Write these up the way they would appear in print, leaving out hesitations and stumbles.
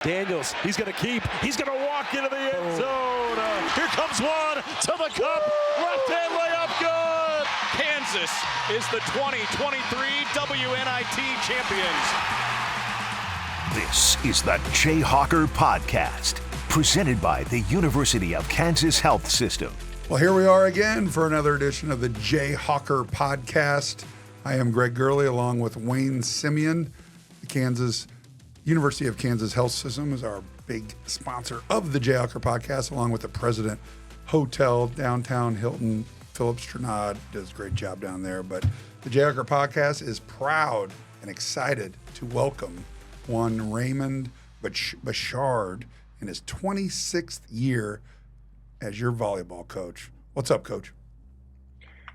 Daniels, he's going to keep. He's going to walk into the end zone. Here comes one to the cup. Left-hand layup, good. Kansas is the 2023 WNIT champions. This is the Jayhawker Podcast, presented by the University of Kansas Health System. Well, here we are again for another edition of the Jayhawker Podcast. I am Greg Gurley along with Wayne Simien. The University of Kansas Health System is our big sponsor of the Jayhawker Podcast, along with the President Hotel, downtown Hilton. Philip Strenod does a great job down there. But the Jayhawker Podcast is proud and excited to welcome one Raymond Bechard in his 26th year as your volleyball coach. What's up, Coach?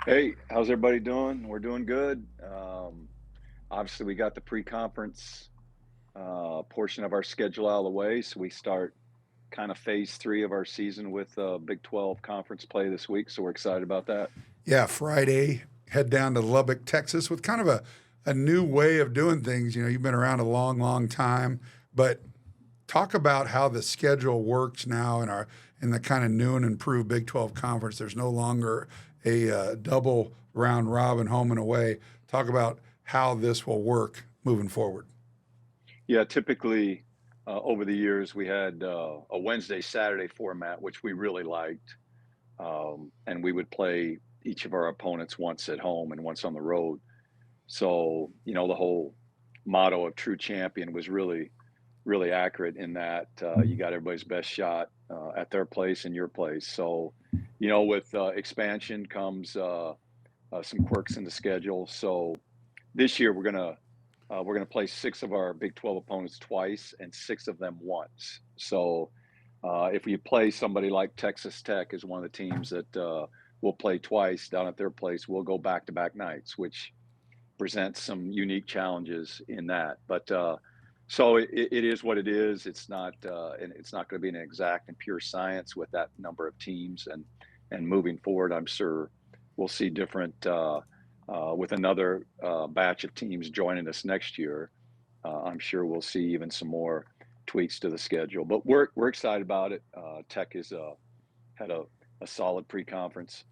Hey, how's everybody doing? We're doing good. Obviously, we got the pre-conference portion of our schedule out of the way, so we start kind of phase 3 of our season with Big 12 conference play this week, so we're excited about that. Yeah, Friday, head down to Lubbock, Texas, with kind of a new way of doing things. You know, you've been around a long, long time, but talk about how the schedule works now in the kind of new and improved Big 12 conference. There's no longer a double round robin home and away. Talk about how this will work moving forward. Yeah, typically over the years we had a Wednesday-Saturday format, which we really liked, and we would play each of our opponents once at home and once on the road. So, you know, the whole motto of true champion was really, really accurate in that you got everybody's best shot at their place and your place. So, you know, with expansion comes some quirks in the schedule. So this year we're gonna play 6 of our Big 12 opponents twice and 6 of them once. So if you play somebody like Texas Tech is one of the teams that will play twice down at their place, we'll go back-to-back nights, which presents some unique challenges in that. But so it is what it is. It's not and it's not going to be an exact and pure science with that number of teams. And moving forward, I'm sure we'll see different with another batch of teams joining us next year. I'm sure we'll see even some more tweaks to the schedule. But we're excited about it. Tech has had a solid pre-conference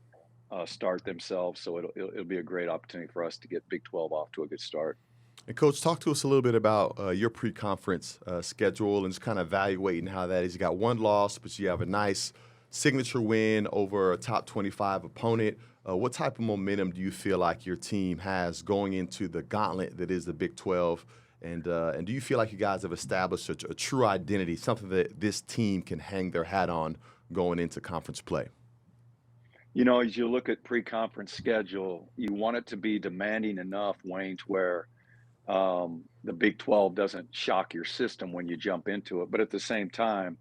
start themselves, so it'll be a great opportunity for us to get Big 12 off to a good start. And Coach, talk to us a little bit about your pre-conference schedule and just kind of evaluating how that is. You got one loss, but you have a nice signature win over a top 25 opponent. What type of momentum do you feel like your team has going into the gauntlet that is the Big 12? And do you feel like you guys have established a true identity, something that this team can hang their hat on going into conference play? You know, as you look at pre-conference schedule, you want it to be demanding enough, Wayne, to where the Big 12 doesn't shock your system when you jump into it. But at the same time,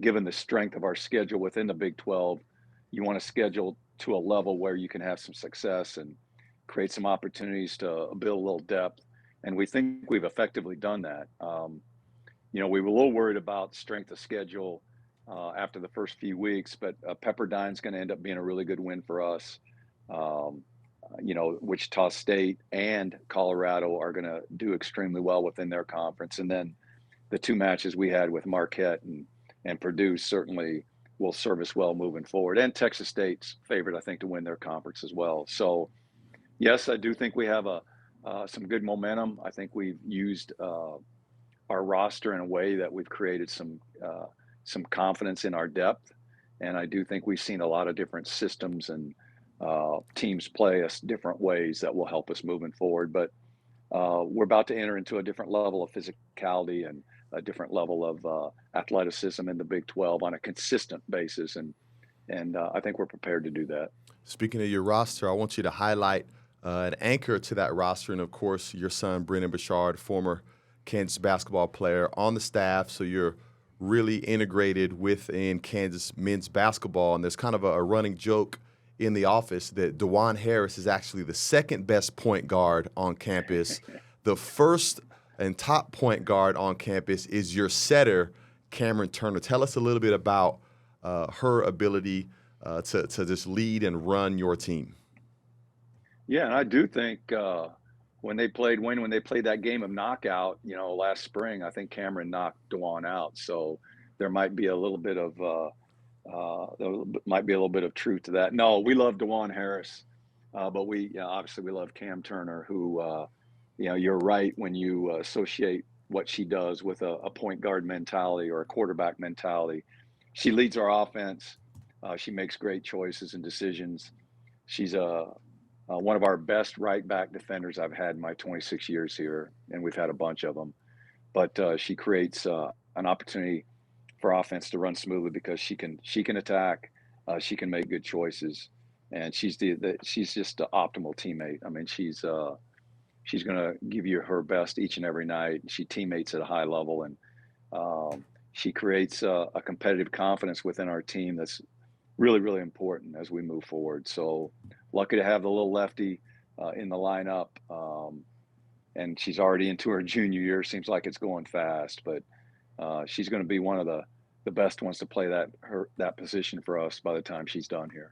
given the strength of our schedule within the Big 12, you want to schedule to a level where you can have some success and create some opportunities to build a little depth. And we think we've effectively done that. You know, we were a little worried about strength of schedule after the first few weeks, but Pepperdine's going to end up being a really good win for us. You know, Wichita State and Colorado are going to do extremely well within their conference. And then the 2 matches we had with Marquette and Purdue certainly will serve us well moving forward. And Texas State's favorite, I think, to win their conference as well. So, yes, I do think we have some good momentum. I think we've used our roster in a way that we've created some confidence in our depth. And I do think we've seen a lot of different systems and teams play us different ways that will help us moving forward. But we're about to enter into a different level of physicality and a different level of athleticism in the Big 12 on a consistent basis. And I think we're prepared to do that. Speaking of your roster, I want you to highlight an anchor to that roster. And, of course, your son, Brennan Bechard, former Kansas basketball player on the staff. So you're really integrated within Kansas men's basketball. And there's kind of a running joke in the office that DeJuan Harris is actually the second best point guard on campus. The first and top point guard on campus is your setter, Cameron Turner. Tell us a little bit about her ability to just lead and run your team. Yeah, and I do think when they played that game of knockout, last spring, I think Cameron knocked Dewan out. So there might be a little bit of truth to that. No, we love Dewan Harris, but obviously we love Cam Turner, who you're right when you associate what she does with a point guard mentality or a quarterback mentality. She leads our offense. She makes great choices and decisions. She's one of our best right back defenders I've had in my 26 years here, and we've had a bunch of them. But she creates an opportunity for offense to run smoothly because she can attack, she can make good choices, and she's just the optimal teammate. I mean, she's going to give you her best each and every night. She teammates at a high level, and she creates a competitive confidence within our team that's really, really important as we move forward. So lucky to have the little lefty in the lineup. And she's already into her junior year. Seems like it's going fast, but she's going to be one of the best ones to play that position for us by the time she's done here.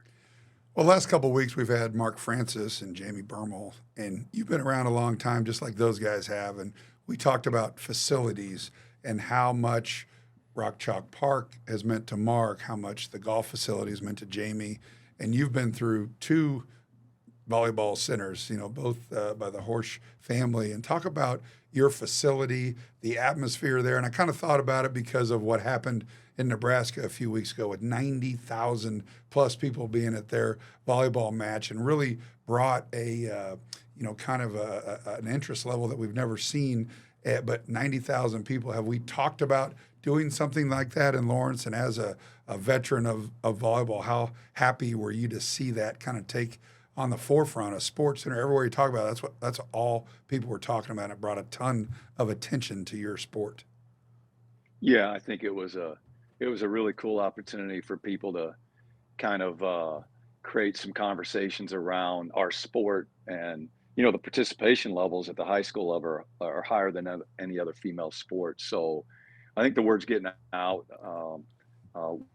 Well, last couple of weeks we've had Mark Francis and Jamie Bermel, and you've been around a long time, just like those guys have. And we talked about facilities and how much Rock Chalk Park has meant to Mark, how much the golf facilities meant to Jamie, and you've been through 2 volleyball centers, both by the Horsch family. And talk about your facility, the atmosphere there. And I kind of thought about it because of what happened in Nebraska a few weeks ago with 90,000 plus people being at their volleyball match, and really brought a kind of an interest level that we've never seen. But 90,000 people. Have we talked about doing something like that in Lawrence? And as a veteran of volleyball, how happy were you to see that kind of take on the forefront of Sports Center? Everywhere you talk about it, that's all people were talking about. It brought a ton of attention to your sport. Yeah, I think it was a really cool opportunity for people to kind of create some conversations around our sport. And the participation levels at the high school level are higher than any other female sport. So I think the word's getting out.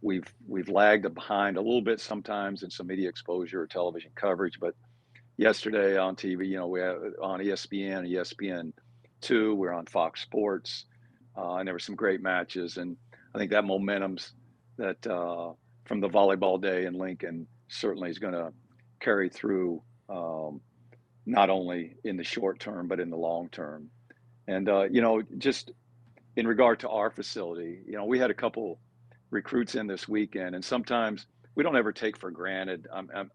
We've lagged behind a little bit sometimes in some media exposure or television coverage, but yesterday on TV, we had on ESPN, ESPN2, we're on Fox Sports, and there were some great matches. And I think that momentum's that from the volleyball day in Lincoln certainly is going to carry through, not only in the short term, but in the long term. And, just in regard to our facility, we had a couple recruits in this weekend, and sometimes we don't ever take for granted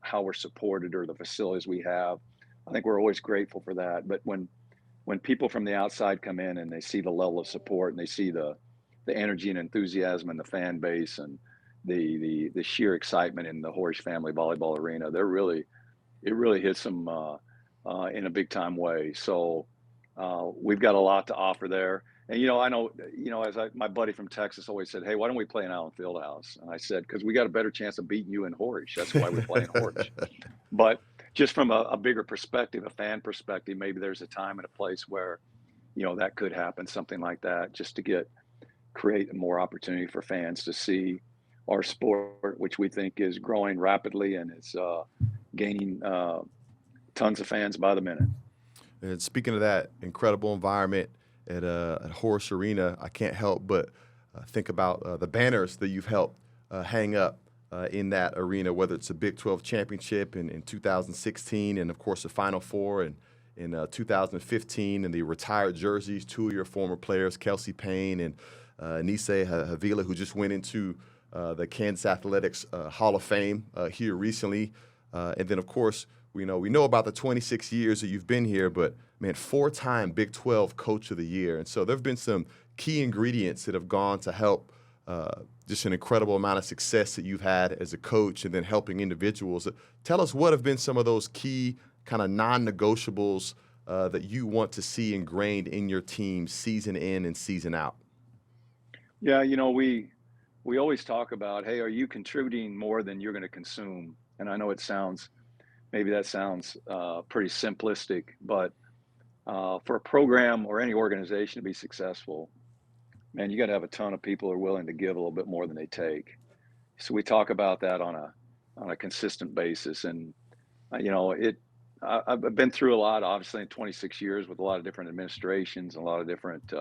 how we're supported or the facilities we have. I think we're always grateful for that. But when people from the outside come in and they see the level of support and they see the energy and enthusiasm and the fan base and the sheer excitement in the Horsch family volleyball arena, it really hits them in a big time way. So we've got a lot to offer there. And, I know, my buddy from Texas always said, hey, why don't we play in Allen Fieldhouse? And I said, because we got a better chance of beating you in Horsch. That's why we play in Horsch. But just from a bigger perspective, a fan perspective, maybe there's a time and a place where, that could happen, something like that, just to create more opportunity for fans to see our sport, which we think is growing rapidly and it's gaining tons of fans by the minute. And speaking of that incredible environment at Horsch Arena, I can't help but think about the banners that you've helped hang up in that arena, whether it's a Big 12 championship in 2016 and, of course, the Final Four in 2015, and the retired jerseys, 2 of your former players, Kelsey Payne and Nisei Havila, who just went into the Kansas Athletics Hall of Fame here recently. And then, of course, we know about the 26 years that you've been here, but, man, 4-time Big 12 Coach of the Year. And so there have been some key ingredients that have gone to help just an incredible amount of success that you've had as a coach and then helping individuals. Tell us what have been some of those key kind of non-negotiables that you want to see ingrained in your team season in and season out. Yeah, we always talk about, hey, are you contributing more than you're going to consume? And I know maybe that sounds pretty simplistic, but for a program or any organization to be successful, man, you got to have a ton of people who are willing to give a little bit more than they take. So we talk about that on a consistent basis, and I've been through a lot, obviously, in 26 years with a lot of different administrations, a lot of different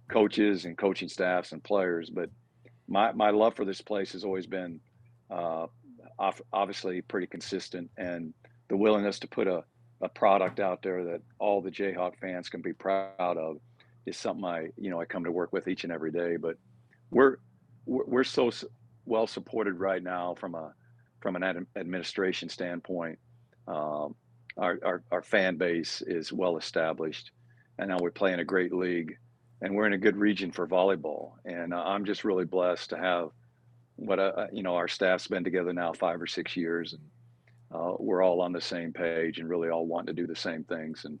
coaches and coaching staffs and players. But my love for this place has always been uh, obviously pretty consistent, and the willingness to put a product out there that all the Jayhawk fans can be proud of is something I come to work with each and every day. But we're we're so well supported right now from an administration standpoint. Um, our fan base is well established, and now we're playing a great league, and we're in a good region for volleyball. And I'm just really blessed to have our staff's been together now 5 or 6 years, and we're all on the same page and really all wanting to do the same things. And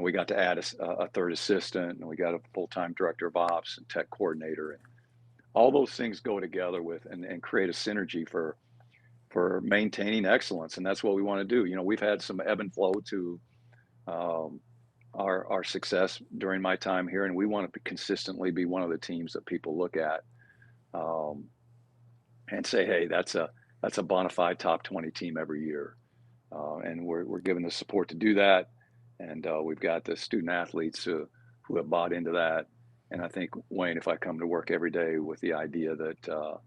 we got to add a third assistant, and we got a full-time director of ops and tech coordinator, and all those things go together with and create a synergy for maintaining excellence. And that's what we want to do. We've had some ebb and flow to um, our success during my time here, and we want to consistently be one of the teams that people look at um, and say, hey, that's a bona fide top 20 team every year. And we're given the support to do that. And we've got the student athletes who have bought into that. And I think, Wayne, if I come to work every day with the idea that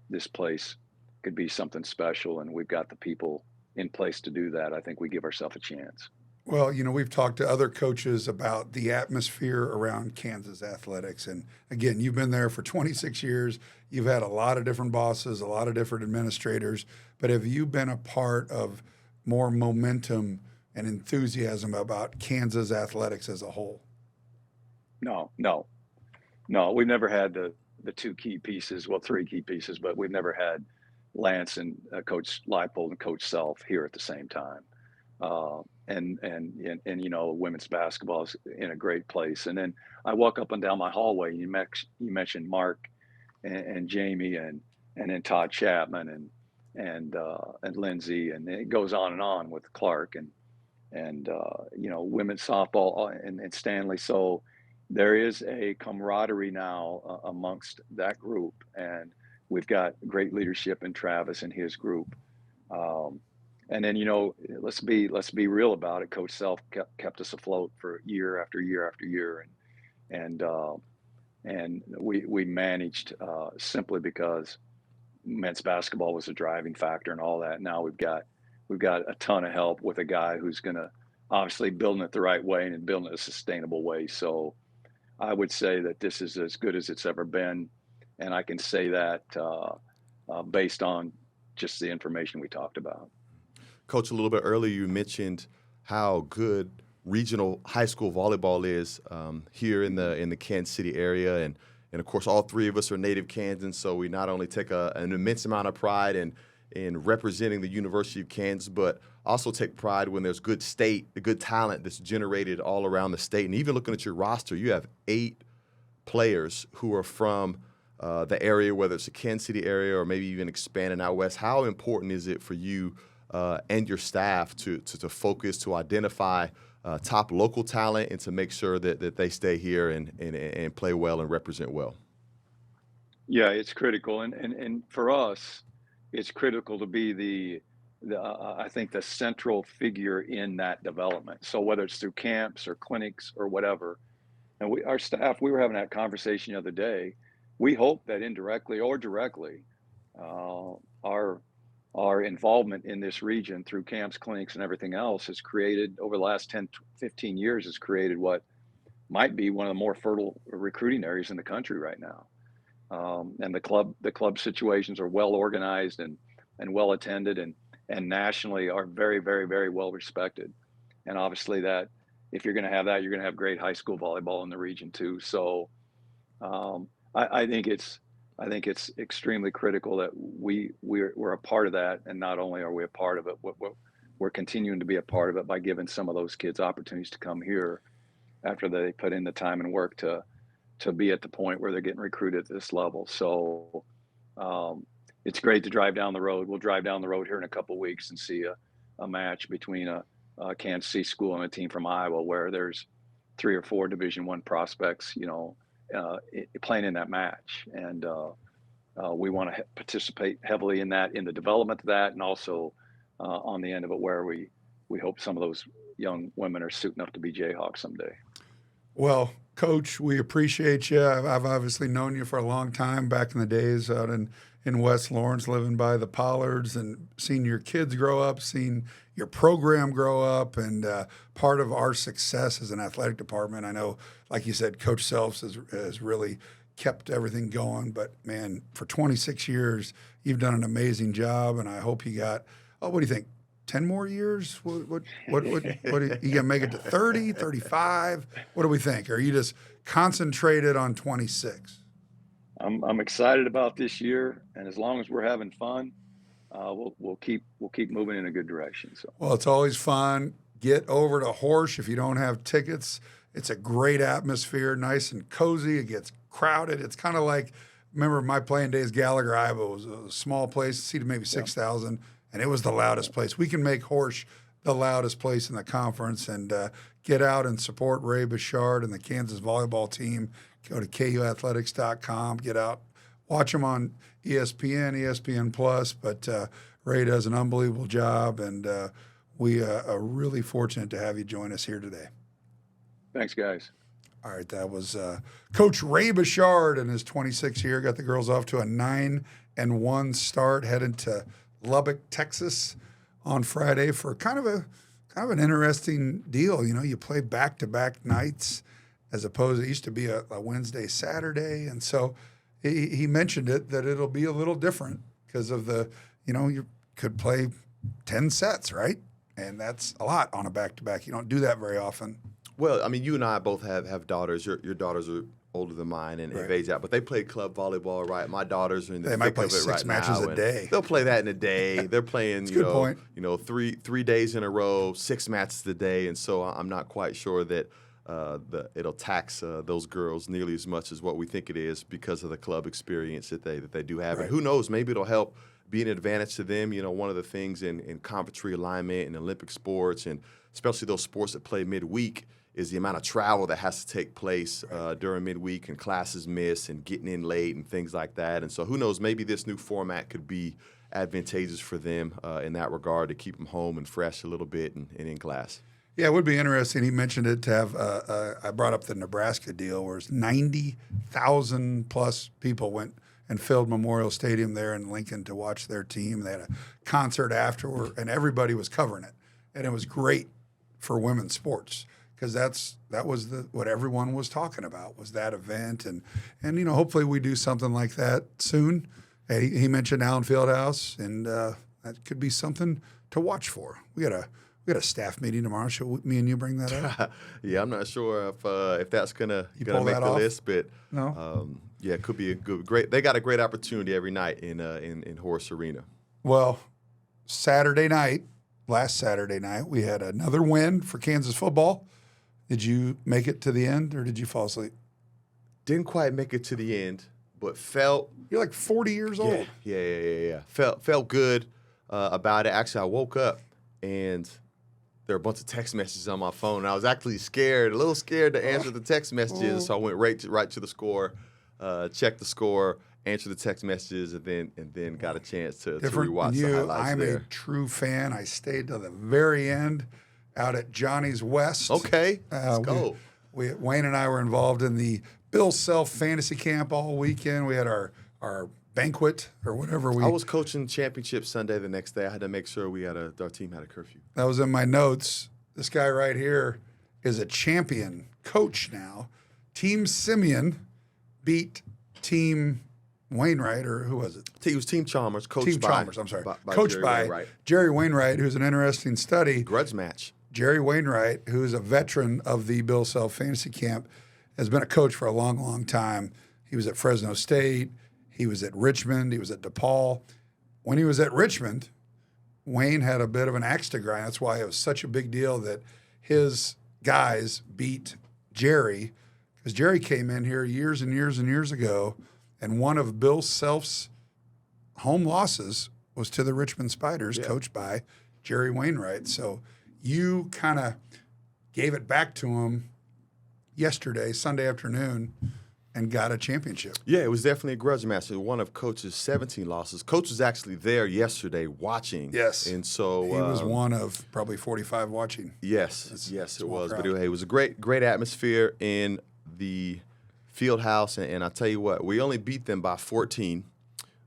this place could be something special and we've got the people in place to do that, I think we give ourselves a chance. Well, we've talked to other coaches about the atmosphere around Kansas athletics. And again, you've been there for 26 years. You've had a lot of different bosses, a lot of different administrators. But have you been a part of more momentum and enthusiasm about Kansas athletics as a whole? No. We've never had the two key pieces, well, three key pieces, but we've never had Lance and Coach Leipold and Coach Self here at the same time. And women's basketball is in a great place. And then I walk up and down my hallway. You mentioned Mark and Jamie and then Todd Chapman and Lindsay, and it goes on with Clark and women's softball and Stanley. So there is a camaraderie now amongst that group, and we've got great leadership in Travis and his group. And then, let's be real about it. Coach Self kept us afloat for year after year after year, and we managed simply because men's basketball was a driving factor and all that. Now we've got a ton of help with a guy who's going to obviously building it the right way and building it a sustainable way. So I would say that this is as good as it's ever been, and I can say that based on just the information we talked about. Coach, a little bit earlier you mentioned how good regional high school volleyball is here in the Kansas City area, and of course all three of us are native Kansans, so we not only take an immense amount of pride in representing the University of Kansas, but also take pride when there's good talent that's generated all around the state. And even looking at your roster, you have 8 players who are from the area, whether it's the Kansas City area or maybe even expanding out west. How important is it for you and your staff to focus, to identify top local talent and to make sure that they stay here and play well and represent well? Yeah, it's critical. And for us, it's critical to be I think the central figure in that development. So whether it's through camps or clinics or whatever, and our staff, we were having that conversation the other day. We hope that indirectly or directly, our involvement in this region through camps, clinics, and everything else has created, over the last 10, 15 years, has created what might be one of the more fertile recruiting areas in the country right now. And the club situations are well organized and well attended and nationally are very, very, very well respected. And obviously that if you're going to have that, you're going to have great high school volleyball in the region too. So I think it's extremely critical that we're a part of that. And not only are we a part of it, we're continuing to be a part of it by giving some of those kids opportunities to come here after they put in the time and work to be at the point where they're getting recruited at this level. So it's great to drive down the road. We'll drive down the road here in a couple of weeks and see a match between a Kansas City school and a team from Iowa, where there's 3 or 4 Division I prospects, playing in that match. And we want to participate heavily in that, in the development of that, and also on the end of it where we we hope some of those young women are suiting up to be Jayhawks someday. Well, Coach, we appreciate you. I've obviously known you for a long time, back in the days out in West Lawrence, living by the Pollards, and seen your kids grow up, seen your program grow up, and part of our success as an athletic department. I know, like you said, Coach Selfs has really kept everything going. But, man, for 26 years, you've done an amazing job, and I hope you got, what do you think, 10 more years? What you going to make it to 30, 35? What do we think? Or are you just concentrated on 26? I'm excited about this year, and as long as we're having fun, we'll keep moving in a good direction. So, well, it's always fun. Get over to Horsch if you don't have tickets. It's a great atmosphere, nice and cozy. It gets crowded. It's kind of like, remember my playing days, Gallagher, Iowa was a small place, seated maybe 6,000, and it was the loudest place. We can make Horsch the loudest place in the conference, and get out and support Ray Bechard and the Kansas volleyball team. Go to kuathletics.com. Get out, watch them on ESPN, ESPN Plus. But Ray does an unbelievable job, and we are really fortunate to have you join us here today. Thanks, guys. All right, that was Coach Ray Bechard in his 26th year. Got the girls off to a 9-1 start, headed to Lubbock, Texas, on Friday for kind of an interesting deal. You know, you play back-to-back nights as opposed, it used to be a Wednesday, Saturday. And so he mentioned that it'll be a little different because of you could play 10 sets, right? And that's a lot on a back-to-back. You don't do that very often. Well, I mean, you and I both have daughters. Your daughters are older than mine and age out, but they play club volleyball, right? My daughters are in the they might play thick of it 6 right matches now, a day. They'll play that in a day. They're playing, point. three days in a row, 6 matches a day, and so I'm not quite sure that it'll tax those girls nearly as much as what we think it is because of the club experience that they do have. Right. And who knows, maybe it'll help be an advantage to them. You know, one of the things in conference realignment and Olympic sports, and especially those sports that play midweek, is the amount of travel that has to take place during midweek, and classes miss and getting in late and things like that. And so who knows, maybe this new format could be advantageous for them in that regard, to keep them home and fresh a little bit and in class. Yeah, it would be interesting. He mentioned it to have, I brought up the Nebraska deal where 90,000 plus people went and filled Memorial Stadium there in Lincoln to watch their team. They had a concert afterward, and everybody was covering it. And it was great for women's sports, because that was what everyone was talking about, was that event. And hopefully we do something like that soon. He mentioned Allen Fieldhouse, and that could be something to watch for. We got a staff meeting tomorrow. Should me and you bring that up? Yeah, I'm not sure if that's gonna make the off? list, but No. yeah, it could be a great. They got a great opportunity every night in Horsch Arena. Well, last Saturday night, we had another win for Kansas football. Did you make it to the end, or did you fall asleep? Didn't quite make it to the end, but felt. You're like 40 years old. Yeah. Felt good about it. Actually, I woke up and there were a bunch of text messages on my phone. And I was actually a little scared to answer the text messages. So I went right to the score, checked the score, answered the text messages, and then got a chance to rewatch the highlights. I'm there. a true fan. I stayed to the very end out at Johnny's West. Okay, let's go. Wayne and I were involved in the Bill Self Fantasy Camp all weekend. We had our banquet or whatever. I was coaching championship Sunday the next day. I had to make sure our team had a curfew. That was in my notes. This guy right here is a champion coach now. Team Simien beat Team Wainwright, or who was it? It was Team Chalmers, coached Team by Chalmers, I'm sorry. by Coached Jerry by Wainwright. Jerry Wainwright, who's an interesting study. Grudge match. Jerry Wainwright, who's a veteran of the Bill Self Fantasy Camp, has been a coach for a long, long time. He was at Fresno State. He was at Richmond. He was at DePaul. When he was at Richmond, Wayne had a bit of an axe to grind. That's why it was such a big deal that his guys beat Jerry, because Jerry came in here years and years and years ago, and one of Bill Self's home losses was to the Richmond Spiders, coached by Jerry Wainwright. So you kind of gave it back to him yesterday, Sunday afternoon, and got a championship. Yeah, it was definitely a grudge match. One of Coach's 17 losses. Coach was actually there yesterday watching. Yes. And so he was one of probably 45 watching. Yes, it was. Crowd. But it was a great atmosphere in the field house. And I'll tell you what, we only beat them by 14.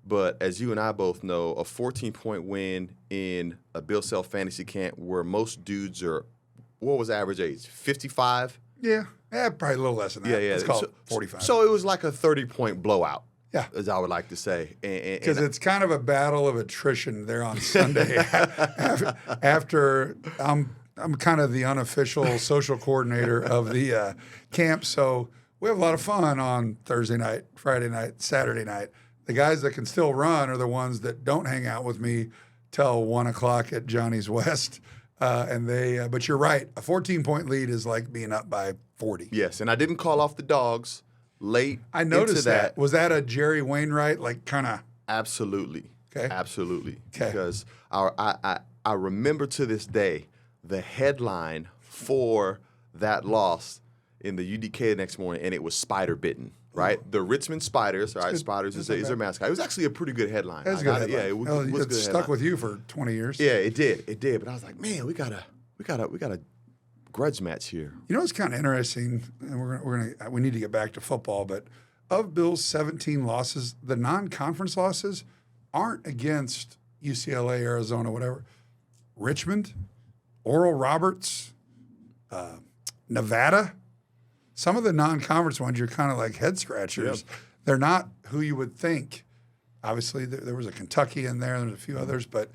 But as you and I both know, a 14-point win in a Bill Self fantasy camp where most dudes are, what was average age? 55? Yeah, probably a little less than that. Yeah. Let's call it 45. So it was like a 30-point blowout. Yeah. As I would like to say. Because it's kind of a battle of attrition there on Sunday. After I'm kind of the unofficial social coordinator of the camp, so we have a lot of fun on Thursday night, Friday night, Saturday night. The guys that can still run are the ones that don't hang out with me till 1 o'clock at Johnny's West. But you're right. A 14-point lead is like being up by 40. Yes, and I didn't call off the dogs late. I noticed into that. Was that a Jerry Wainwright, like kind of? Absolutely. Okay. Absolutely. Okay. Because I remember to this day the headline for that loss in the UDK the next morning, and it was spider bitten. Right, the Richmond Spiders. All right, Spiders is their mascot. It was actually a pretty good headline. That's a good headline. Yeah, it was good. It stuck with you for 20 years. Yeah, it did. But I was like, man, we got a grudge match here. You know what's kind of interesting, and we need to get back to football, but of Bill's 17 losses, the non-conference losses aren't against UCLA, Arizona, whatever. Richmond, Oral Roberts, Nevada. Some of the non-conference ones, you're kind of like head scratchers. Yep. They're not who you would think. Obviously, there was a Kentucky in there. There's a few others, but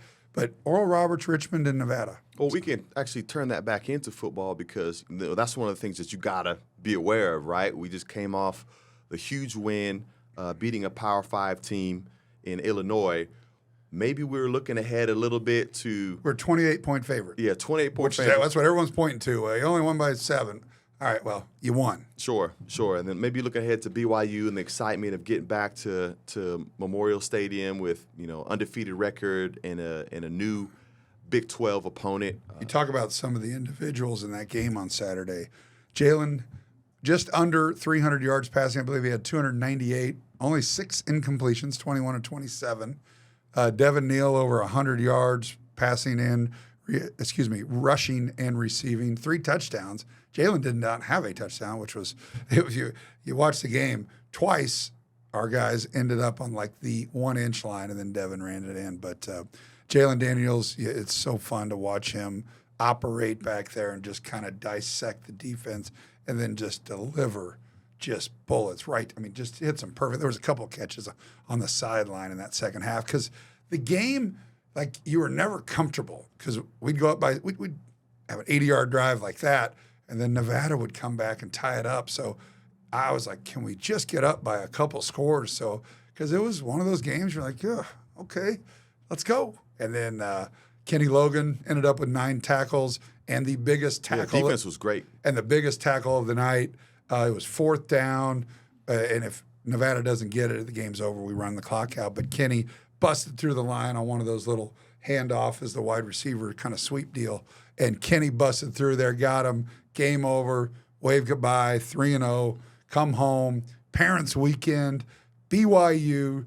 Oral Roberts, Richmond, and Nevada. Well, we can actually turn that back into football because that's one of the things that you gotta be aware of, right? We just came off the huge win, beating a Power 5 team in Illinois. Maybe we were looking ahead a little bit to. We're 28-point favorite. Yeah, 28-point favorite. That's what everyone's pointing to. You only won by 7. All right, well, you won. Sure. And then maybe look ahead to BYU and the excitement of getting back to Memorial Stadium with, undefeated record and a new Big 12 opponent. You talk about some of the individuals in that game on Saturday. Jalen, just under 300 yards passing. I believe he had 298. Only 6 incompletions, 21 of 27. Devin Neal over 100 yards rushing and receiving. 3 touchdowns. Jalen did not have a touchdown, which was you watch the game twice. Our guys ended up on like the 1-inch line, and then Devin ran it in. But Jalen Daniels, it's so fun to watch him operate back there and just kind of dissect the defense and then just deliver just bullets. Right, I mean, just hits them perfect. There was a couple of catches on the sideline in that second half because the game, like you were never comfortable because we'd go up we'd have an 80-yard drive like that. And then Nevada would come back and tie it up. So I was like, can we just get up by a couple scores? So, because it was one of those games you're like, yeah, okay, let's go. And then Kenny Logan ended up with 9 tackles and the biggest tackle. Yeah, defense was great. And the biggest tackle of the night. It was 4th down. And if Nevada doesn't get it, the game's over. We run the clock out. But Kenny busted through the line on one of those little handoff as the wide receiver kind of sweep deal. And Kenny busted through there, got him. Game over, wave goodbye, 3-0, come home, parents' weekend, BYU.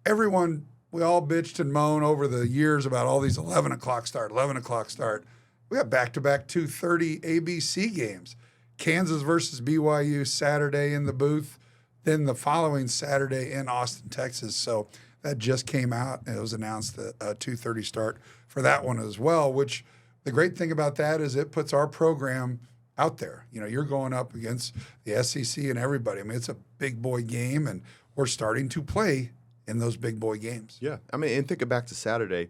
Everyone, we all bitched and moaned over the years about all these 11 o'clock start. We got back-to-back 2:30 ABC games. Kansas versus BYU Saturday in the booth, then the following Saturday in Austin, Texas. So that just came out, and it was announced that a 2:30 start for that one as well, which the great thing about that is it puts our program out there. You're going up against the SEC and everybody. I mean, it's a big boy game, and we're starting to play in those big boy games. Yeah. I mean, and thinking back to Saturday,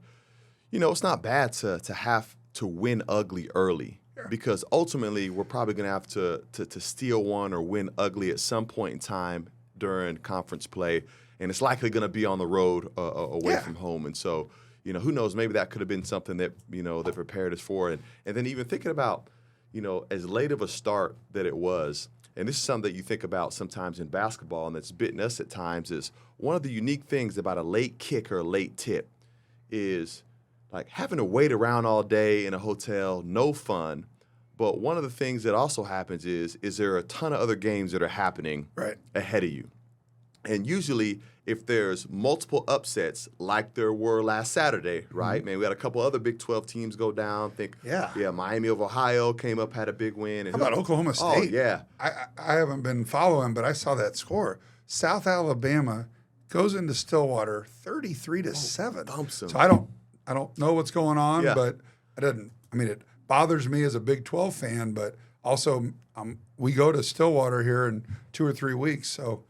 it's not bad to have to win ugly early because ultimately we're probably going to have to steal one or win ugly at some point in time during conference play, and it's likely going to be on the road away from home. And so, who knows, maybe that could have been something that, that prepared us for it. And then even thinking about, as late of a start that it was, and this is something that you think about sometimes in basketball and that's bitten us at times, is one of the unique things about a late kick or a late tip is like having to wait around all day in a hotel, no fun, But one of the things that also happens is there are a ton of other games that are happening ahead of you. And usually, if there's multiple upsets, like there were last Saturday, right? Man, we had a couple other Big 12 teams go down. Miami of Ohio came up, had a big win. And how about Oklahoma State? Oh, yeah. I haven't been following, but I saw that score. South Alabama goes into Stillwater 33-7. Thumps them. So I don't know what's going on, but it bothers me as a Big 12 fan, but also we go to Stillwater here in 2 or 3 weeks, so.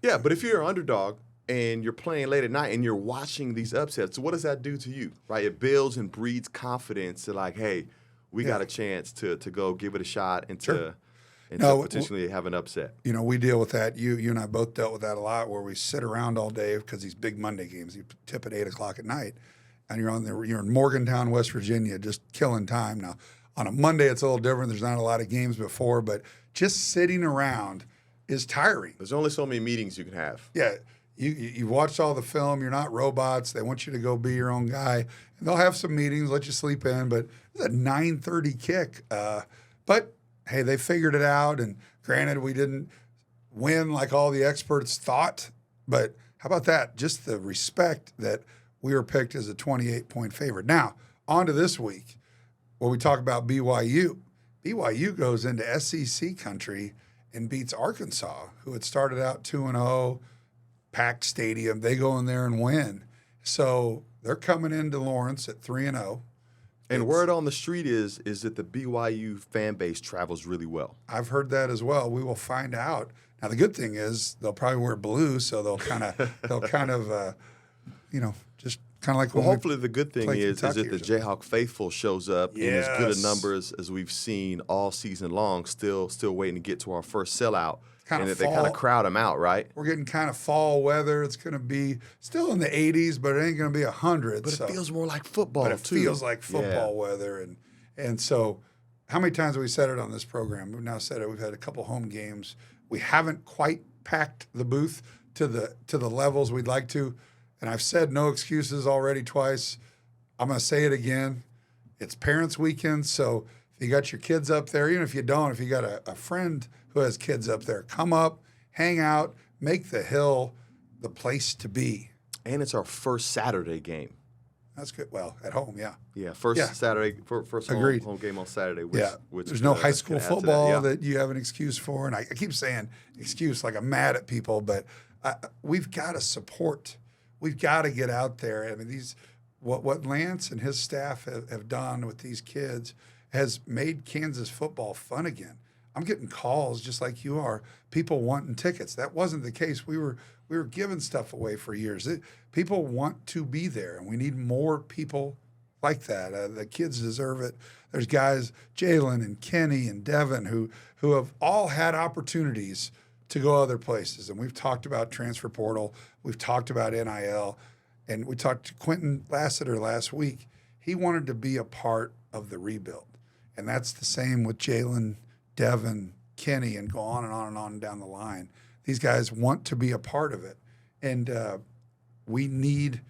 Yeah, but if you're an underdog and you're playing late at night and you're watching these upsets, what does that do to you, right? It builds and breeds confidence to like, hey, we got a chance to go give it a shot and to potentially have an upset. You know, we deal with that. You and I both dealt with that a lot, where we sit around all day because these big Monday games, you tip at 8 o'clock at night, and you're in Morgantown, West Virginia, just killing time. Now, on a Monday, it's a little different. There's not a lot of games before, but just sitting around is tiring. There's only so many meetings you can have. Yeah, you watched all the film. You're not robots. They want you to go be your own guy. And they'll have some meetings, let you sleep in, but it's a 9:30 kick. But, hey, they figured it out, and granted, we didn't win like all the experts thought, but how about that? Just the respect that we were picked as a 28-point favorite. Now, on to this week, where we talk about BYU. BYU goes into SEC country and beats Arkansas, who had started out 2-0, packed stadium. They go in there and win. So they're coming into Lawrence at 3-0. And word on the street is that the BYU fan base travels really well. I've heard that as well. We will find out. Now the good thing is they'll probably wear blue, so they'll kind of just kind of like. Well, hopefully the good thing is that the Jayhawk faithful shows up in as good a numbers as we've seen all season long. Still waiting to get to our first sellout, and that they kind of crowd them out, right? We're getting kind of fall weather. It's going to be still in the 80s, but it ain't going to be 100. But it feels more like football. But it feels like football weather, and so how many times have we said it on this program? We've now said it. We've had a couple home games. We haven't quite packed the booth to the levels we'd like to. And I've said no excuses already twice. I'm going to say it again. It's Parents' Weekend, so if you got your kids up there, even if you don't, if you got a friend who has kids up there, come up, hang out, make the Hill the place to be. And it's our first Saturday game. That's good. Well, at home, yeah. Yeah, Saturday, first home game on Saturday. Which there's no high school football that you have an excuse for. And I keep saying excuse like I'm mad at people, but we've got to support. We've got to get out there. I mean, what Lance and his staff have done with these kids has made Kansas football fun again. I'm getting calls just like you are, people wanting tickets. That wasn't the case. We were giving stuff away for years. People want to be there, and we need more people like that. The kids deserve it. There's guys, Jalen and Kenny and Devin, who have all had opportunities to go other places. And we've talked about transfer portal. We've talked about NIL. And we talked to Quentin Lassiter last week. He wanted to be a part of the rebuild. And that's the same with Jalen, Devin, Kenny, and go on and on and on down the line. These guys want to be a part of it. And we need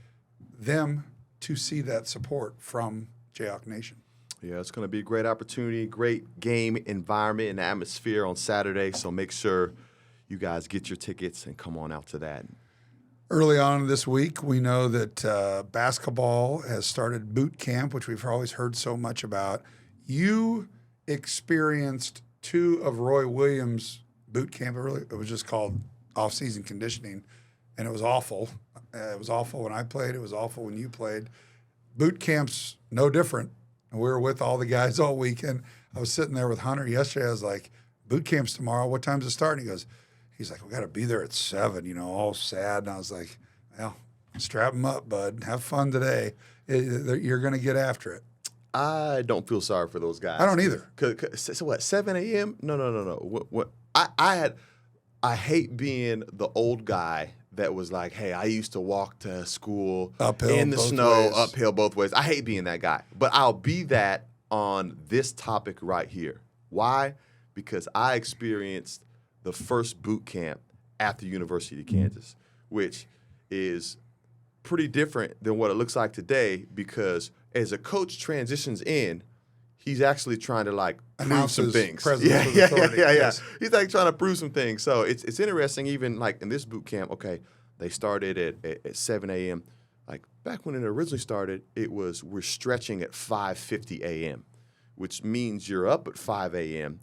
them to see that support from Jayhawk Nation. Yeah, it's going to be a great opportunity, great game environment and atmosphere on Saturday. So make sure you guys get your tickets and come on out to that. Early on this week, we know that basketball has started boot camp, which we've always heard so much about. You experienced 2 of Roy Williams' boot camp. It was just called off-season conditioning, and it was awful. It was awful when I played. It was awful when you played. Boot camp's no different. And we were with all the guys all weekend. I was sitting there with Hunter yesterday. I was like, boot camp's tomorrow. What time's it start? And he's like, we got to be there at 7, all sad. And I was like, well, strap them up, bud. Have fun today. You're going to get after it. I don't feel sorry for those guys. I don't either. So what, 7 a.m.? No. What I hate being the old guy that was like, hey, I used to walk to school uphill in the snow, uphill both ways. I hate being that guy. But I'll be that on this topic right here. Why? Because I experienced the first boot camp at the University of Kansas, which is pretty different than what it looks like today, because as a coach transitions in, he's actually trying to like prove Announce some his things. presence Yeah, with yeah, authority. yeah. Yes. He's like trying to prove some things. So it's interesting. Even like in this boot camp, okay, they started at 7 a.m. Like back when it originally started, we're stretching at 5:50 a.m., which means you're up at 5 a.m.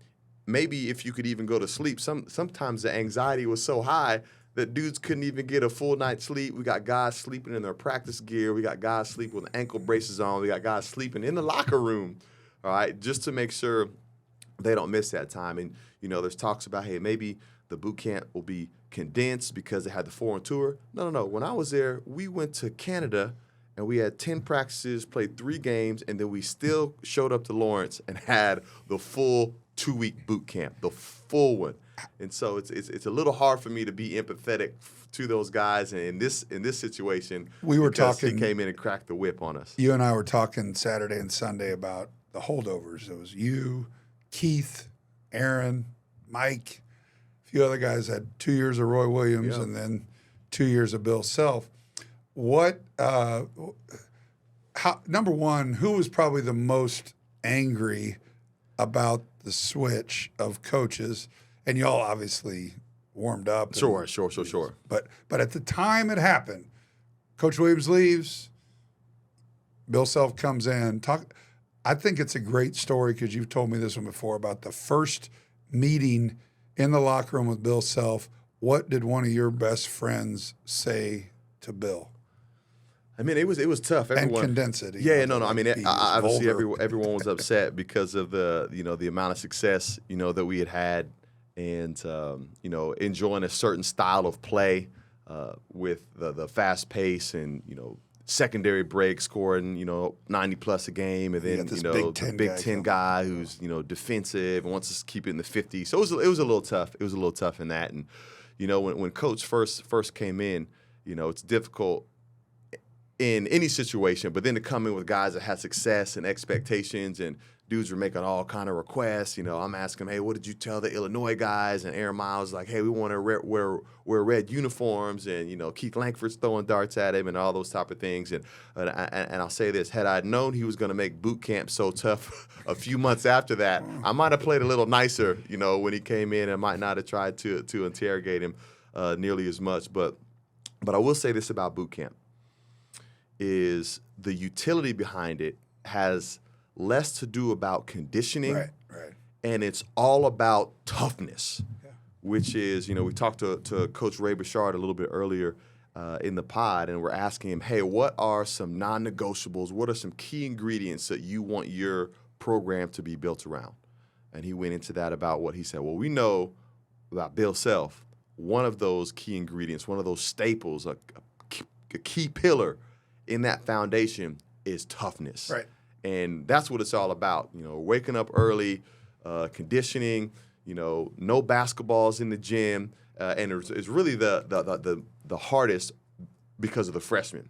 Maybe if you could even go to sleep. Sometimes the anxiety was so high that dudes couldn't even get a full night's sleep. We got guys sleeping in their practice gear. We got guys sleeping with ankle braces on. We got guys sleeping in the locker room, all right, just to make sure they don't miss that time. And, there's talks about, hey, maybe the boot camp will be condensed because they had the foreign tour. No. When I was there, we went to Canada, and we had 10 practices, played 3 games, and then we still showed up to Lawrence and had the full 2-week boot camp, the full one. And so it's a little hard for me to be empathetic to those guys. And in this situation, we were talking. He came in and cracked the whip on us. You and I were talking Saturday and Sunday about the holdovers. It was you, Keith, Aaron, Mike, a few other guys had 2 years of Roy Williams and then 2 years of Bill Self. What? Number one, who was probably the most angry about the switch of coaches? And y'all obviously warmed up. Sure. But at the time it happened, Coach Williams leaves, Bill Self comes in. I think it's a great story because you've told me this one before about the first meeting in the locker room with Bill Self. What did one of your best friends say to Bill? I mean, it was tough. Everyone, and condense it. Yeah, no. I mean, obviously everyone was upset because of the amount of success that we had. And, enjoying a certain style of play with the fast pace and, secondary break scoring, 90-plus a game. And then, the Big Ten guy who's, defensive and wants us to keep it in the 50s. So it was a little tough. It was a little tough in that. And, when Coach first came in, it's difficult in any situation, but then to come in with guys that had success and expectations and dudes were making all kind of requests. I'm asking, hey, what did you tell the Illinois guys? And Aaron Miles like, hey, we want to wear red uniforms. And, Keith Langford's throwing darts at him and all those type of things. And I'll say this, had I known he was going to make boot camp so tough a few months after that, I might have played a little nicer, when he came in, and might not have tried to interrogate him nearly as much. But I will say this about boot camp is the utility behind it has less to do about conditioning, right. And it's all about toughness, which is, we talked to Coach Ray Bechard a little bit earlier in the pod, and we're asking him, hey, what are some non-negotiables? What are some key ingredients that you want your program to be built around? And he went into that about what he said. Well, we know about Bill Self, one of those key ingredients, one of those staples, a key pillar in that foundation is toughness. Right. And that's what it's all about. Waking up early, conditioning, no basketballs in the gym. And it's really the hardest because of the freshmen.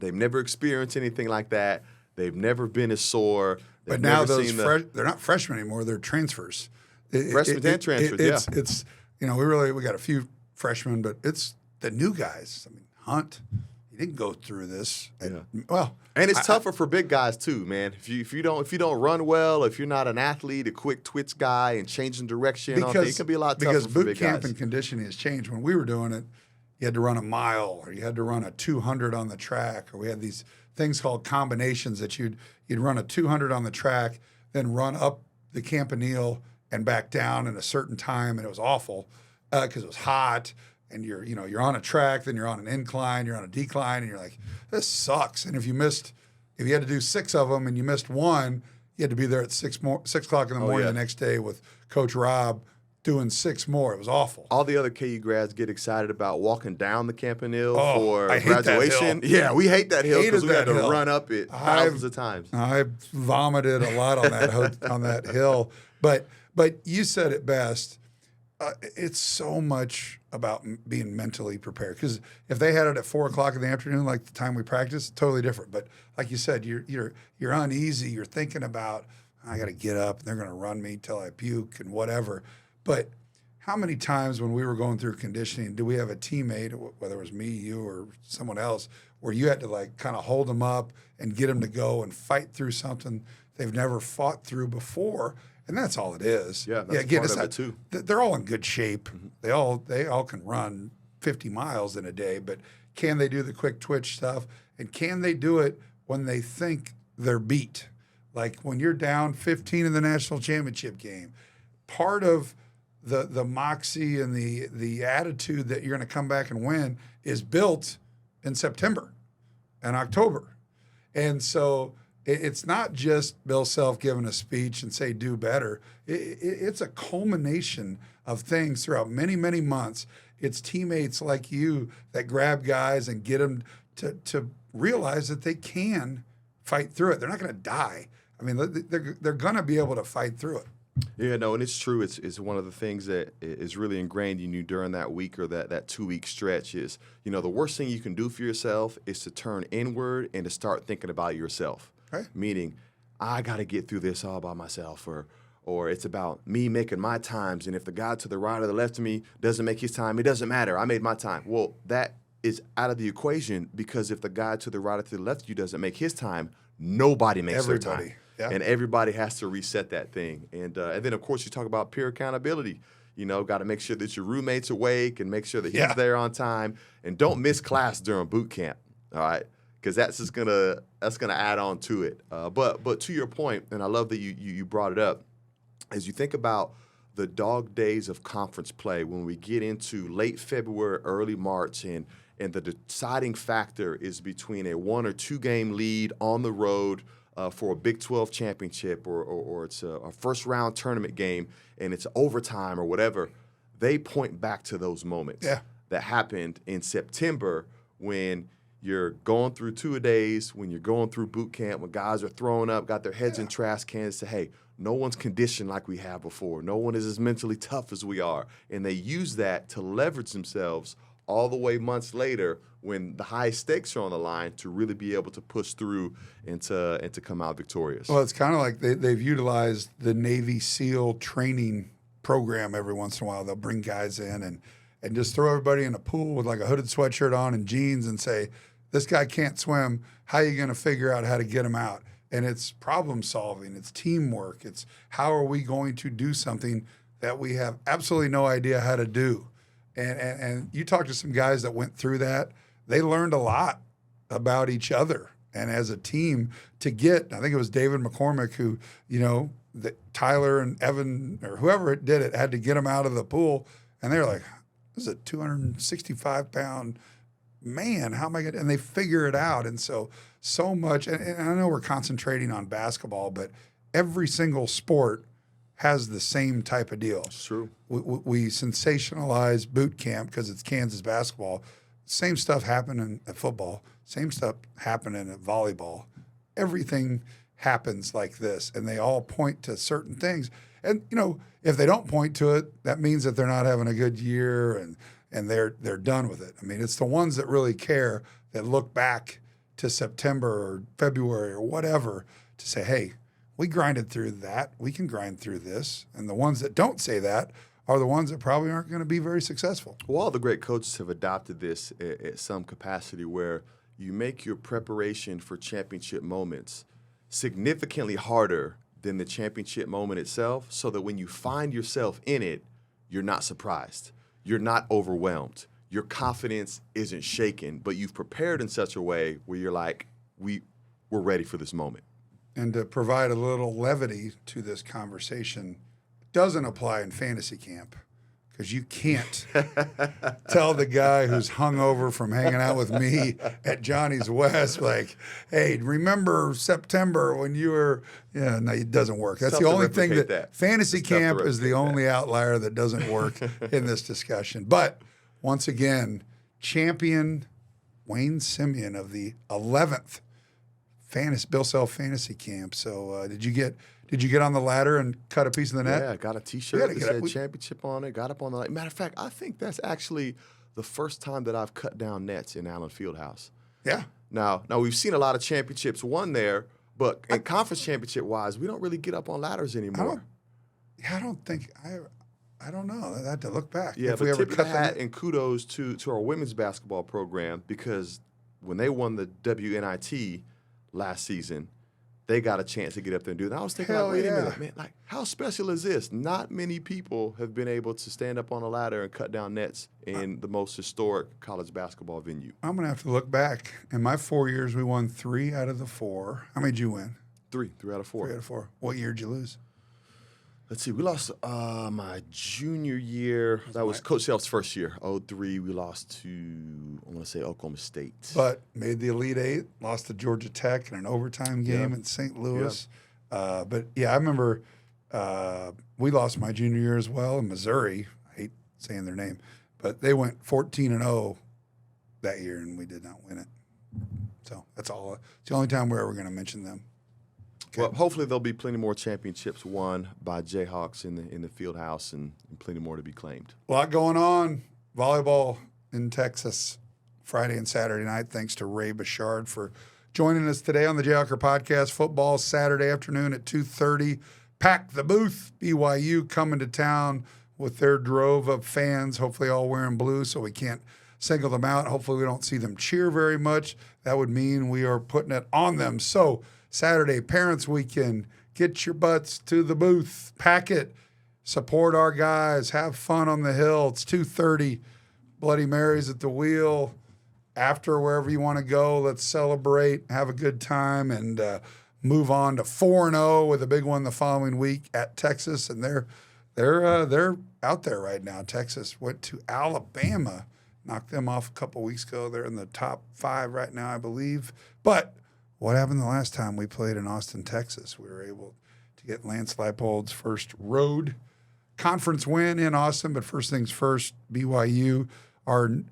They've never experienced anything like that. They've never been as sore. But now they're not freshmen anymore. They're transfers. Freshmen and transfers, It's we got a few freshmen, but it's the new guys. I mean, Hunt, he didn't go through this. Yeah. And it's tougher for big guys too, man. If you don't run well, if you're not an athlete, a quick twitch guy, and changing direction, it can be a lot tougher for big guys. Because boot camp and conditioning has changed. When we were doing it, you had to run a mile, or you had to run a 200 on the track, or we had these things called combinations that you'd run a 200 on the track, then run up the Campanile and back down in a certain time, and it was awful because it was hot. And you're on a track, then you're on an incline, you're on a decline, and you're like, this sucks. And if you had to do 6 of them and you missed one, you had to be there at 6 o'clock in the morning the next day with Coach Rob doing 6 more. It was awful. All the other KU grads get excited about walking down the Campanile for I hate graduation. That hill. Yeah, we hate that hill because we had to hill. run up it thousands of times. I vomited a lot on that hill. But you said it best. It's so much about being mentally prepared, because if they had it at 4 o'clock in the afternoon, like the time we practice, totally different. But like you said, you're uneasy. You're thinking about, I got to get up and they're going to run me till I puke and whatever. But how many times when we were going through conditioning, do we have a teammate, whether it was me, you, or someone else, where you had to like kind of hold them up and get them to go and fight through something they've never fought through before, and that's all it is. Yeah, that's part of it too. They're all in good shape. Mm-hmm. They all can run 50 miles in a day, but can they do the quick twitch stuff? And can they do it when they think they're beat? Like when you're down 15 in the national championship game, part of the moxie and the attitude that you're going to come back and win is built in September and October. And so it's not just Bill Self giving a speech and say, do better. It's a culmination of things throughout many, many months. It's teammates like you that grab guys and get them to realize that they can fight through it. They're not going to die. I mean, they're going to be able to fight through it. Yeah, no, and it's true. It's one of the things that is really ingrained in you during that week or that 2-week stretch is, the worst thing you can do for yourself is to turn inward and to start thinking about yourself. Right. Meaning, I got to get through this all by myself, or it's about me making my times, and if the guy to the right or the left of me doesn't make his time, it doesn't matter. I made my time. Well, that is out of the equation because if the guy to the right or to the left of you doesn't make his time, nobody makes their time. Yeah. And everybody has to reset that thing. And then, of course, you talk about peer accountability. Got to make sure that your roommate's awake and make sure that he's there on time. And don't miss class during boot camp, all right? Because that's gonna add on to it. But to your point, and I love that you brought it up, as you think about the dog days of conference play, when we get into late February, early March, and the deciding factor is between a 1 or 2 game lead on the road for a Big 12 championship or it's a first-round tournament game and it's overtime or whatever, they point back to those moments that happened in September when you're going through 2-a-days, when you're going through boot camp, when guys are throwing up, got their heads in trash cans, say, hey, no one's conditioned like we have before. No one is as mentally tough as we are. And they use that to leverage themselves all the way months later when the high stakes are on the line to really be able to push through and to come out victorious. Well, it's kind of like they've utilized the Navy SEAL training program every once in a while. They'll bring guys in and just throw everybody in a pool with like a hooded sweatshirt on and jeans and say, this guy can't swim. How are you going to figure out how to get him out? And it's problem solving. It's teamwork. It's how are we going to do something that we have absolutely no idea how to do? And you talk to some guys that went through that. They learned a lot about each other. And as a team to get, I think it was David McCormick who, Tyler and Evan or whoever did it had to get him out of the pool. And they were like, this is a 265-pound man. How am I going to? And they figure it out. And so much, and I know we're concentrating on basketball, but every single sport has the same type of deal. It's true. We sensationalize boot camp because it's Kansas basketball. Same stuff happening at football. Same stuff happening at volleyball. Everything happens like this, and they all point to certain things. And, if they don't point to it, that means that they're not having a good year and they're done with it. I mean, it's the ones that really care that look back to September or February or whatever to say, hey, we grinded through that. We can grind through this. And the ones that don't say that are the ones that probably aren't going to be very successful. Well, all the great coaches have adopted this at some capacity where you make your preparation for championship moments significantly harder than the championship moment itself so that when you find yourself in it, you're not surprised. You're not overwhelmed. Your confidence isn't shaken, but you've prepared in such a way where you're like, we're ready for this moment. And to provide a little levity to this conversation, doesn't apply in fantasy camp because you can't tell the guy who's hungover from hanging out with me at Johnny's West, like, hey, remember September when you were, no, it doesn't work. That's the only thing that fantasy camp is the only outlier that doesn't work in this discussion. But once again, champion Wayne Simien of the 11th Bill Self Fantasy Camp. So did you get on the ladder and cut a piece of the net? Yeah, I got a T-shirt that said championship on it, got up on the – matter of fact, I think that's actually the first time that I've cut down nets in Allen Fieldhouse. Yeah. Now we've seen a lot of championships won there, but in conference championship-wise, we don't really get up on ladders anymore. I don't know. I had to look back. Yeah, but tip of the hat and kudos to our women's basketball program because when they won the WNIT last season, they got a chance to get up there and do that. I was thinking, Hell wait yeah. a minute, man, like, how special is this? Not many people have been able to stand up on a ladder and cut down nets in the most historic college basketball venue. I'm going to have to look back. In my 4 years, we won 3 out of the 4. How many did you win? 3 out of 4. 3 out of 4. What year did you lose? Let's see. We lost my junior year. That was Coach Self's first year. 2003. We lost to, I want to say, Oklahoma State. But made the Elite Eight, lost to Georgia Tech in an overtime game in St. Louis. But, yeah, I remember we lost my junior year as well in Missouri. I hate saying their name. But they went 14-0 that year, and we did not win it. So that's all. It's the only time we're ever going to mention them. Okay. Well, hopefully there'll be plenty more championships won by Jayhawks in the field house and plenty more to be claimed. A lot going on. Volleyball in Texas Friday and Saturday night. Thanks to Ray Bechard for joining us today on the Jayhawker Podcast. Football Saturday afternoon at 2:30. Pack the booth. BYU coming to town with their drove of fans, hopefully all wearing blue, so we can't single them out. Hopefully we don't see them cheer very much. That would mean we are putting it on them. So Saturday, Parents Weekend, get your butts to the booth, pack it, support our guys, have fun on the hill. It's 2:30, Bloody Marys at the wheel. After, wherever you want to go, let's celebrate, have a good time, and move on to 4-0 with a big one the following week at Texas. And they're out there right now. Texas went to Alabama, knocked them off a couple weeks ago. They're in the top 5 right now, I believe. But what happened the last time we played in Austin, Texas? We were able to get Lance Leipold's first road conference win in Austin. But first things first, BYU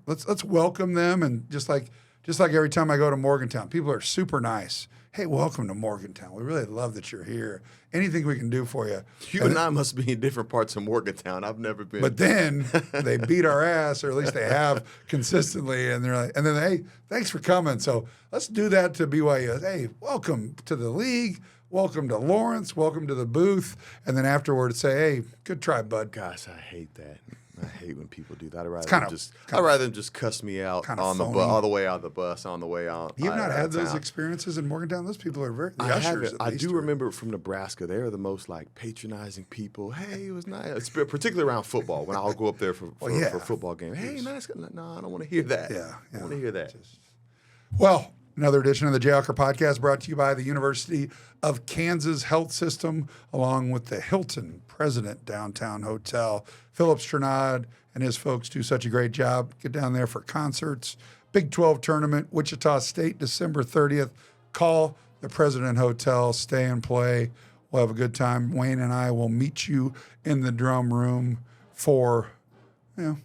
let's welcome them. And just like every time I go to Morgantown, people are super nice. Hey, welcome to Morgantown. We really love that you're here. Anything we can do for you. You and I must be in different parts of Morgantown. I've never been. But then they beat our ass, or at least they have consistently, and they're like, and then, hey, thanks for coming. So let's do that to BYU. Hey, welcome to the league. Welcome to Lawrence. Welcome to the booth. And then afterwards say, hey, good try, bud. Gosh, I hate that. I hate when people do that. I'd kinda rather them just cuss me out on the bus, all the way out of the bus, on the way out. You've not had those experiences in Morgantown? Those people are very I haven't. I do remember from Nebraska, they're the most like patronizing people. Hey, it was nice, particularly around football. When I'll go up there for a football game. Hey, nice. No, I don't want to hear that. I want to hear that. Well, another edition of the Jayhawker Podcast brought to you by the University of Kansas Health System, along with the Hilton President Downtown Hotel. Philip Strenad and his folks do such a great job. Get down there for concerts. Big 12 tournament, Wichita State, December 30th. Call the President Hotel. Stay and play. We'll have a good time. Wayne and I will meet you in the drum room for, a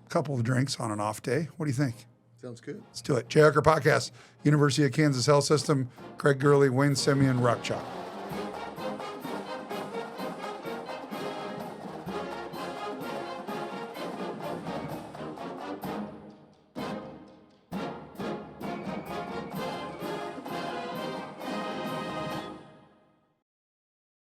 couple of drinks on an off day. What do you think? Sounds good. Let's do it. Jayhawker Podcast, University of Kansas Health System, Greg Gurley, Wayne Simien, Rock Chalk.